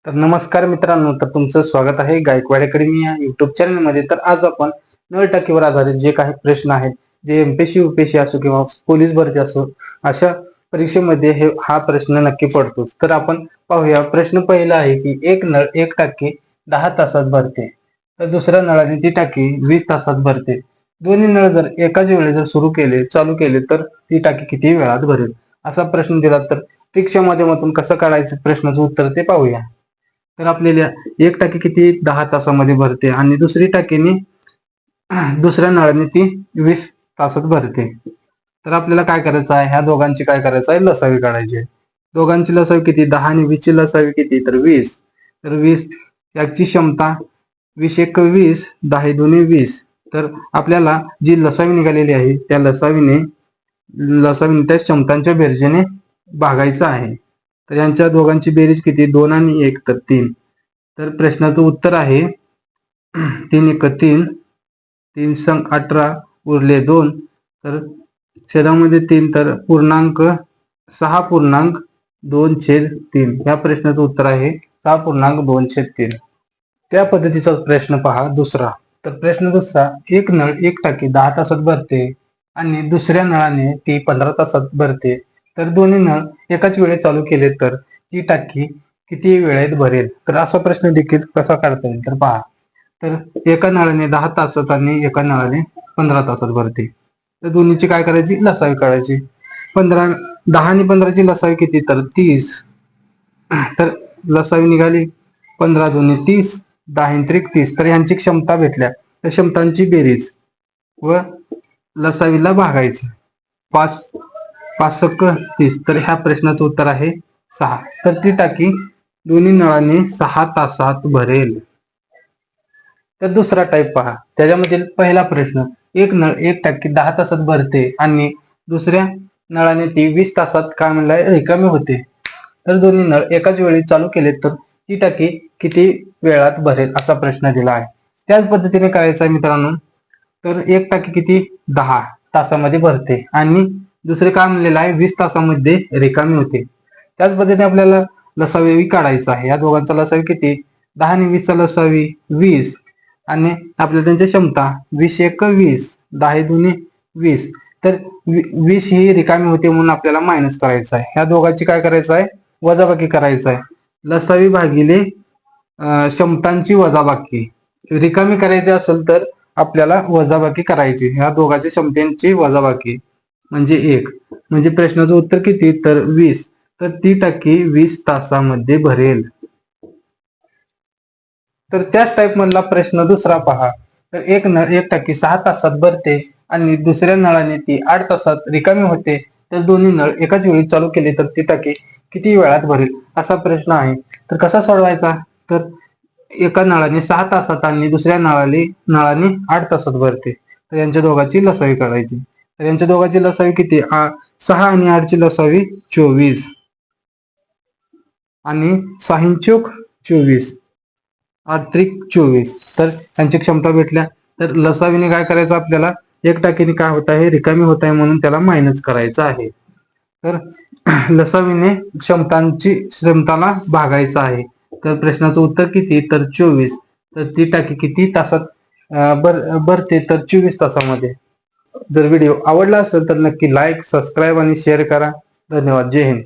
तर नमस्कार मित्रांनो, तर तुमचं स्वागत आहे गायकवाड अकॅडमी या युट्यूब चॅनलमध्ये. तर आज आपण नळ टाकीवर आधारित जे काही प्रश्न आहेत, जे एमपीएससी यूपीएससी असो किंवा पोलीस भरती असो, अशा परीक्षेमध्ये हा प्रश्न नक्की पडतोच. तर आपण पाहूया. प्रश्न पहिला आहे की एक नळ एक टाकी 10 तासात भरते, तर दुसऱ्या नळाने ती टाकी 20 तासात भरते. दोन्ही नळ जर एकाच वेळी जर चालू केले तर ती टाकी किती वेळात भरेल, असा प्रश्न दिला. तर ट्रिकच्या माध्यमातून कसं काढायचं प्रश्नाचं उत्तर ते पाहूया. तर आपल्याला एक टाकी किती 10 तासामध्ये भरते आणि दुसरी टाकीने दुसऱ्या नळाने ती 20 तासात भरते. तर आपल्याला काय करायचं आहे, ह्या दोघांची काय करायचं आहे, लसावी काढायची आहे. दोघांची लसावी किती, 10 आणि 20 ची लसावी किती, तर 20. तर 20 याची क्षमता 20 एक 20, 10 दोन्ही 20. तर आपल्याला जी लसावी निघालेली आहे त्या लसावीने त्या क्षमतांच्या बेरजेने भागायचं आहे. तर यांच्या दोघांची बेरीज किती, 2 आणि 1 तर 3. तर प्रश्नाचं उत्तर आहे 3 एक 3, 3 संग 18 उरले 2. तर छेदामध्ये 3, तर पूर्णांक 6.2/3. या प्रश्नाचं उत्तर आहे 6.2/3. त्या पद्धतीचा प्रश्न पहा दुसरा. तर प्रश्न दुसरा, एक नळ एक टाकी 10 तासात भरते आणि दुसऱ्या नळाने ती 15 तासात भरते. तर दोन्ही नळ एकाच वेळी चालू केले तर ती टाकी किती वेळेत भरेल. तर असा प्रश्न देखील कसा काढता येईल तर पहा. तर एका नळाने 10 तासात आणि एका नळाने 15 तासात भरते. तर दोन्हीची काय करायची, लसावी काढायची. 10 आणि 15 ची लसावी किती, तर 30. तर लसावी निघाली 15 दोन्ही 30, 10 त्रिक 30. तर ह्यांची क्षमता भेटल्या. तर क्षमतांची बेरीज व लसावीला भागायचं. 5 सक्क 30. तर ह्या प्रश्नाचं उत्तर आहे 6. तर ती टाकी दोन्ही नळाने 6 तासात भरेल. तर दुसरा टाईप पहा. त्याच्यामधील पहिला प्रश्न, एक नळ एक टाकी 10 तासात भरते आणि दुसऱ्या नळाने ती 20 तासात काय म्हणलाय, रिकामी होते. तर दोन्ही नळ एकाच वेळी चालू केले तर ती टाकी किती वेळात भरेल, असा प्रश्न दिला आहे. त्याच पद्धतीने करायचं आहे मित्रांनो. तर एक टाकी किती 10 तासामध्ये भरते आणि दुसरे काय म्हणलेलं आहे, 20 तासामध्ये रिकामी होते. त्याच पद्धतीने आपल्याला लसावी काढायचा आहे. या दोघांचा लसावी किती, 10 आणि 20 चा लसावी 20 आणि आपल्याला त्यांची क्षमता 20 एक 20, 10 दोन्ही 20. तर 20 ही रिकामी होते म्हणून आपल्याला मायनस करायचं आहे. ह्या दोघांची काय करायचं आहे, वजाबाकी करायचं आहे. लसावी भागिले क्षमतांची वजाबाकी. रिकामी करायची असेल तर आपल्याला वजाबाकी करायची. ह्या दोघांच्या क्षमतेची वजाबाकी म्हणजे 1. म्हणजे प्रश्नाचं उत्तर किती, तर 20. तर ती टाकी 20 तासामध्ये भरेल. तर त्याच टाईप मधला प्रश्न दुसरा पहा. तर एक नळ एक टाकी 6 तासात भरते आणि दुसऱ्या नळाने ती 8 तासात रिकामी होते. तर दोन्ही नळ एकाच वेळी चालू केले तर ती टाकी किती वेळात भरेल, असा प्रश्न आहे. तर कसा सोडवायचा, तर एका नळाने 6 तासात आणि दुसऱ्या नळाने 8 तासात भरते. तर यांच्या दोघांची लसावी काढायची. तर यांच्या दोघांची लसावी किती, 6 आणि 8 ची लसावी 24 आणि 6 चोक 24, 8 त्रिक 24. तर त्यांची क्षमता भेटल्या. तर लसावीने काय करायचं, आपल्याला एक टाकीने काय होत आहे, रिकामी होत आहे म्हणून त्याला मायनस करायचं आहे. तर लसावीने क्षमताला भागायचं आहे. तर प्रश्नाचं उत्तर किती, तर 24. तर ती टाकी किती तासात भरते, तर 24 तासामध्ये. जर व्हिडिओ आवडला असेल तर नक्की लाईक, सबस्क्राईब आणि शेअर करा. धन्यवाद. जय हिंद.